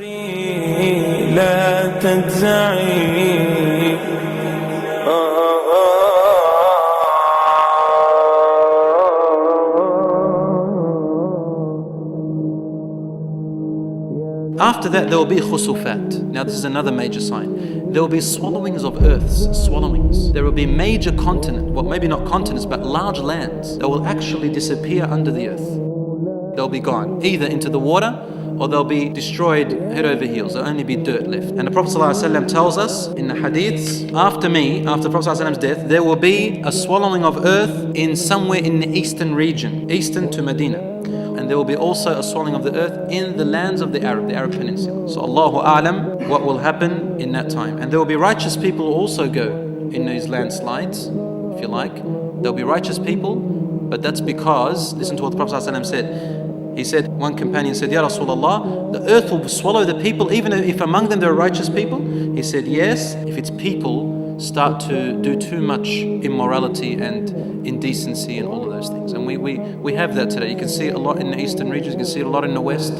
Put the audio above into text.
لا تجزعي. After that, there will be khusufat. Now, this is another major sign. There will be swallowings of earths, swallowings. There will be major continent, well, maybe not continents, but large lands that will actually disappear under the earth. They'll be gone, either into the water or they'll be destroyed head over heels. There'll only be dirt left. And the Prophet ﷺ tells us in the hadiths, after the Prophet ﷺ's death, there will be a swallowing of earth in somewhere in the eastern region, eastern to Medina. And there will be also a swallowing of the earth in the lands of the Arab Peninsula. So Allahu A'lam, what will happen in that time. And there will be righteous people who also go in these landslides, if you like. There will be righteous people, but that's because, listen to what the Prophet ﷺ said. He said, one companion said, Ya Rasulullah, the earth will swallow the people, even if among them there are righteous people. He said, yes, if its people start to do too much immorality and indecency and all of those things. And we have that today. You can see it a lot in the eastern regions, you can see it a lot in the west.